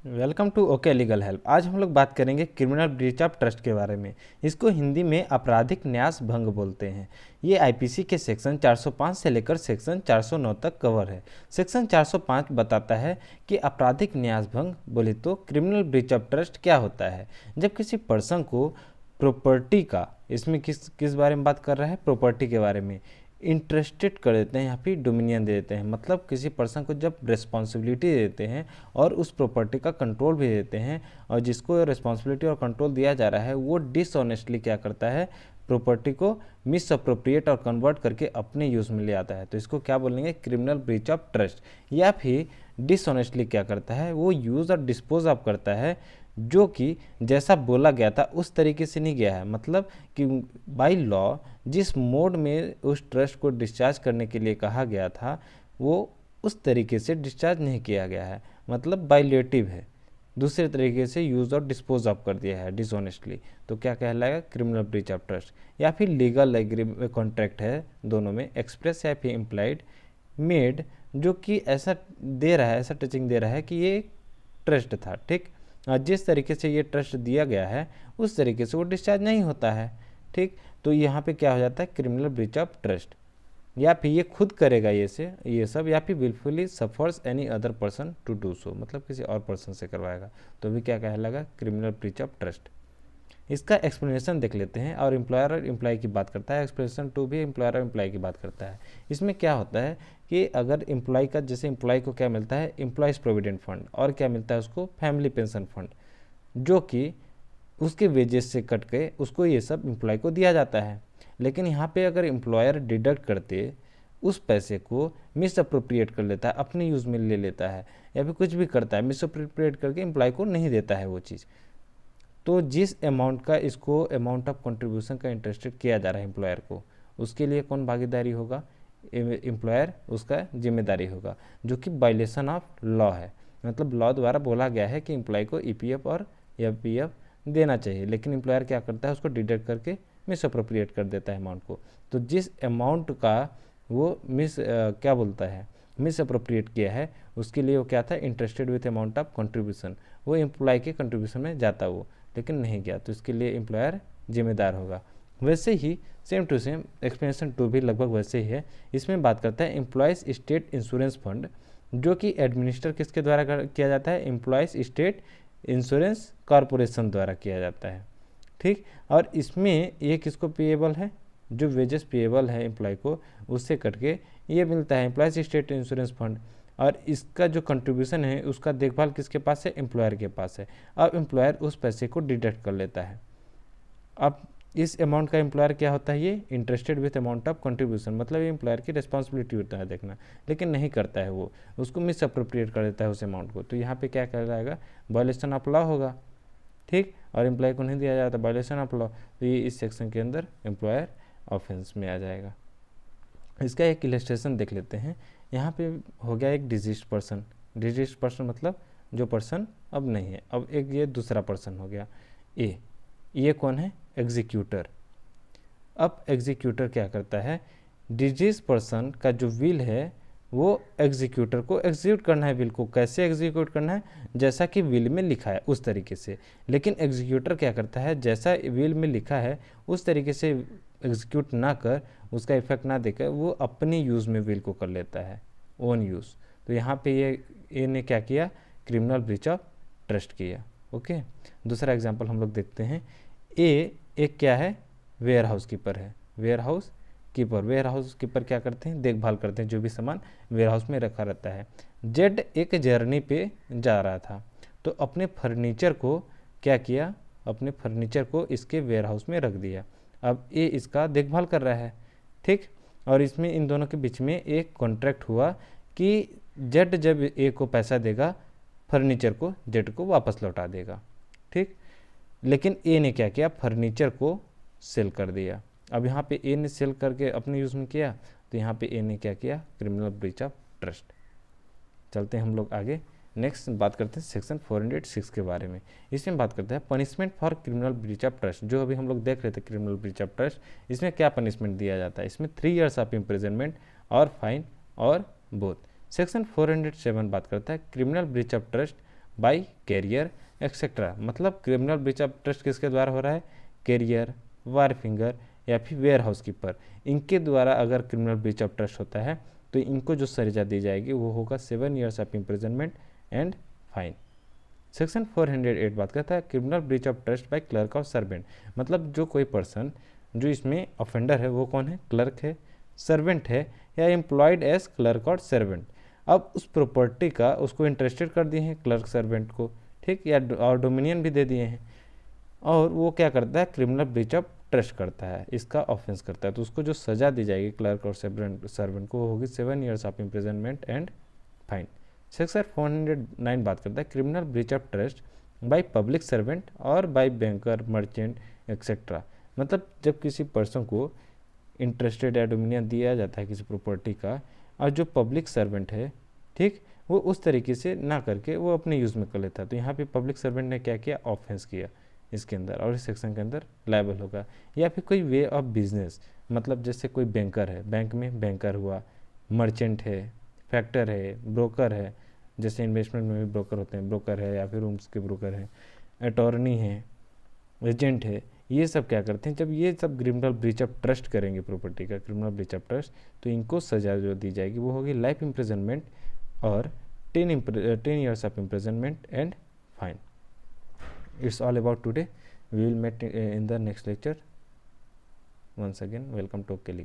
Welcome to okay legal help. आज हम लोग बात करेंगे क्रिमिनल ब्रीच ऑफ ट्रस्ट के बारे में। इसको हिंदी में आपराधिक न्यास भंग बोलते हैं। ये आईपीसी के सेक्शन 405 से लेकर सेक्शन 409 तक कवर है। सेक्शन 405 बताता है कि आपराधिक न्यास भंग बोले तो क्रिमिनल ब्रीच ऑफ ट्रस्ट क्या होता है। जब किसी पर्सन को प्रॉपर्टी का, इसमें किस किस बारे में बात कर रहा है, प्रॉपर्टी के बारे में इंटरेस्टेड कर देते हैं या फिर डोमिनियन दे देते हैं। मतलब किसी पर्सन को जब रिस्पॉन्सिबिलिटी देते हैं और उस प्रॉपर्टी का कंट्रोल भी देते हैं, और जिसको रिस्पॉन्सिबिलिटी और कंट्रोल दिया जा रहा है वो डिसऑनेस्टली क्या करता है, प्रॉपर्टी को मिस अप्रोप्रिएट और कन्वर्ट करके अपने यूज़ में ले आता है, तो इसको क्या बोलेंगे, क्रिमिनल ब्रीच ऑफ ट्रस्ट। या फिर डिसऑनेस्टली क्या करता है, वो यूज़ और डिस्पोज ऑफ करता है जो कि जैसा बोला गया था उस तरीके से नहीं गया है। मतलब कि बाय लॉ जिस मोड में उस ट्रस्ट को डिस्चार्ज करने के लिए कहा गया था वो उस तरीके से डिस्चार्ज नहीं किया गया है, मतलब वायलेटिव है, दूसरे तरीके से यूज़ और डिस्पोज ऑफ कर दिया है डिसऑनेस्टली, तो क्या कहलाएगा, क्रिमिनल ब्रीच ऑफ ट्रस्ट। या फिर लीगल एग्रीमेंट कॉन्ट्रैक्ट है, दोनों में एक्सप्रेस या फिर इम्प्लाइड मेड, जो कि ऐसा दे रहा है, ऐसा टचिंग दे रहा है कि ये ट्रस्ट था, ठीक, जिस तरीके से ये ट्रस्ट दिया गया है उस तरीके से वो डिस्चार्ज नहीं होता है, ठीक। तो यहाँ पे क्या हो जाता है, क्रिमिनल ब्रीच ऑफ ट्रस्ट। या फिर ये खुद करेगा ये सब, या फिर wilfully suffers any other person to do so, मतलब किसी और पर्सन से करवाएगा, तो भी क्या कहलाएगा, क्रिमिनल ब्रीच ऑफ ट्रस्ट। इसका एक्सप्लेनेशन देख लेते हैं। और एम्प्लॉयर और एम्प्लॉय की बात करता है, एक्सप्लेनेशन 2 भी एम्प्लॉयर और एम्प्लॉय की बात करता है। इसमें क्या होता है कि अगर एम्प्लॉय का, जैसे एम्प्लॉय को क्या मिलता है, एम्प्लॉयज़ प्रोविडेंट फंड, और क्या मिलता है उसको, फैमिली पेंशन फंड, जो कि उसके वेजेस से कट के उसको ये सब एम्प्लॉय को दिया जाता है। लेकिन यहाँ पे अगर एम्प्लॉयर डिडक्ट करते उस पैसे को मिस अप्रोप्रिएट कर लेता है, अपने यूज़ में ले लेता है, या फिर कुछ भी करता है मिस अप्रोप्रिएट करके एम्प्लॉय को नहीं देता है वो चीज़, तो जिस अमाउंट का इसको अमाउंट ऑफ कंट्रीब्यूशन का इंटरेस्टेड किया जा रहा है एम्प्लॉयर को, उसके लिए कौन भागीदारी होगा, एम्प्लॉयर उसका जिम्मेदारी होगा, जो कि वायलेशन ऑफ लॉ है। मतलब लॉ द्वारा बोला गया है कि एम्प्लॉय को ईपीएफ और एफपीएफ देना चाहिए, लेकिन एम्प्लॉयर क्या करता है, उसको डिडक्ट करके मिस अप्रोप्रिएट कर देता है अमाउंट को। तो जिस अमाउंट का वो क्या बोलता है, मिस अप्रोप्रिएट किया है, उसके लिए वो क्या था, interested with amount of contribution, वो एम्प्लॉय के कंट्रीब्यूशन में जाता वो, लेकिन नहीं गया, तो इसके लिए एम्प्लॉयर जिम्मेदार होगा। वैसे ही सेम टू सेम एक्सप्लेनेशन 2 भी लगभग वैसे ही है। इसमें बात करता है एम्प्लॉयज़ स्टेट इंश्योरेंस फंड, जो कि एडमिनिस्टर किसके द्वारा किया जाता है, एम्प्लॉयज़ स्टेट इंश्योरेंस कॉरपोरेशन द्वारा किया जाता है, ठीक। और इसमें ये किसको पेएबल है, जो वेजेस पेएबल है एम्प्लॉय को, उससे कट के ये मिलता है एम्प्लॉयज़ स्टेट इंश्योरेंस फंड, और इसका जो कंट्रीब्यूशन है उसका देखभाल किसके पास है, एम्प्लॉयर के पास है। अब एम्प्लॉयर उस पैसे को डिडक्ट कर लेता है। अब इस अमाउंट का एम्प्लॉयर क्या होता है, ये interested with amount of contribution, मतलब ये एम्प्लॉयर की रिस्पॉन्सिबिलिटी होता है देखना, लेकिन नहीं करता है वो, उसको मिस अप्रोप्रिएट कर देता है उस अमाउंट को, तो यहाँ पे क्या कहलाएगा, वायलेशन ऑफ लॉ होगा, ठीक। और एम्प्लॉय को नहीं दिया जाता, वायलेशन ऑफ लॉ, तो ये इस सेक्शन के अंदर एम्प्लॉयर ऑफेंस में आ जाएगा। इसका एक इलस्ट्रेशन देख लेते हैं। यहाँ पे हो गया एक डिजीज पर्सन मतलब जो पर्सन अब नहीं है, अब एक ये दूसरा पर्सन हो गया ये कौन है, एग्जीक्यूटर। अब एग्जीक्यूटर क्या करता है, डिजीज पर्सन का जो विल है वो एग्जीक्यूटर को एग्जीक्यूट करना है, विल को कैसे एग्जीक्यूट करना है, जैसा कि विल में लिखा है उस तरीके से। लेकिन एग्जीक्यूटर क्या करता है, जैसा विल में लिखा है उस तरीके से एग्जीक्यूट ना कर, उसका इफेक्ट ना देकर वो अपने यूज़ में विल को कर लेता है, ओन यूज़। तो यहाँ पे ये ने क्या किया, क्रिमिनल ब्रीच ऑफ ट्रस्ट किया, ओके। दूसरा एग्जांपल हम लोग देखते हैं। एक क्या है, वेयर हाउस कीपर है, वेयर हाउस कीपर क्या करते हैं, देखभाल करते हैं जो भी सामान वेयर हाउस में रखा रहता है। जेड एक जर्नी पे जा रहा था, तो अपने फर्नीचर को क्या किया, अपने फर्नीचर को इसके वेयर हाउस में रख दिया। अब ए इसका देखभाल कर रहा है, ठीक। और इसमें इन दोनों के बीच में एक कॉन्ट्रैक्ट हुआ कि जेड जब ए को पैसा देगा, फर्नीचर को जेड को वापस लौटा देगा, ठीक। लेकिन ए ने क्या किया, फर्नीचर को सेल कर दिया। अब यहाँ पे ए ने सेल करके अपने यूज़ में किया, तो यहाँ पे ए ने क्या किया, क्रिमिनल ब्रीच ऑफ ट्रस्ट। चलते हैं हम लोग आगे, नेक्स्ट बात करते हैं सेक्शन 406 के बारे में। इसमें बात करते हैं punishment for criminal breach of trust. जो अभी हम लोग देख रहे थे क्रिमिनल ब्रीच ऑफ ट्रस्ट, इसमें क्या पनिशमेंट दिया जाता है, इसमें 3 ईयर्स ऑफ इम्प्रिजनमेंट और फाइन और बोथ। सेक्शन 407 बात करता है criminal breach of trust by carrier etcetera. मतलब क्रिमिनल ब्रीच ऑफ ट्रस्ट किसके द्वारा हो रहा है? कैरियर, वायर फिंगर या फिर वेयर हाउस कीपर, इनके द्वारा अगर क्रिमिनल ब्रीच ऑफ ट्रस्ट होता है तो इनको जो सजा दी जाएगी वो होगा 7 years of imprisonment and fine. Section 408 बात करता है criminal breach of trust bye clerk और सर्वेंट। मतलब जो कोई पर्सन जो इसमें ऑफेंडर है वो कौन है? क्लर्क है, सर्वेंट है या एम्प्लॉयड एज क्लर्क और सर्वेंट। अब उस प्रॉपर्टी का उसको इंटरेस्टेड कर दिए हैं क्लर्क सर्वेंट को, ठीक, या और डोमिनियन भी दे दिए हैं, और वो क्या करता है? क्रिमिनल ब्रीच ऑफ ट्रस्ट करता है, इसका ऑफेंस करता है, तो उसको जो सजा दी जाएगी क्लर्क और सर्वेंट को, वो होगी 7 years of imprisonment and fine. Section 409 बात करता है criminal breach of trust by public servant और बाय बैंकर, मर्चेंट एक्सेट्रा। मतलब जब किसी पर्सन को इंटरेस्टेड या डोमिनियन दिया जाता है किसी प्रॉपर्टी का, और जो पब्लिक सर्वेंट है, ठीक, वो उस तरीके से ना करके वो अपने यूज़ में कर लेता है, तो यहाँ पे पब्लिक सर्वेंट ने क्या किया? ऑफेंस किया इसके अंदर, और इस सेक्शन के अंदर लायबल होगा। या फिर कोई वे ऑफ बिजनेस, मतलब जैसे कोई बैंकर है, बैंक में बैंकर हुआ, मर्चेंट है, फैक्टर है, ब्रोकर है, जैसे इन्वेस्टमेंट में भी ब्रोकर होते हैं, ब्रोकर है या फिर रूम्स के ब्रोकर हैं, अटॉर्नी है, एजेंट है, ये सब क्या करते हैं? जब ये सब क्रिमिनल ब्रीच ऑफ ट्रस्ट करेंगे प्रॉपर्टी का, क्रिमिनल ब्रीच ऑफ ट्रस्ट, तो इनको सजा जो दी जाएगी वो होगी लाइफ इम्प्रिजनमेंट और 10 years of imprisonment and fine. It's all about today. We will meet in the next lecture. Once again, welcome to Kelly.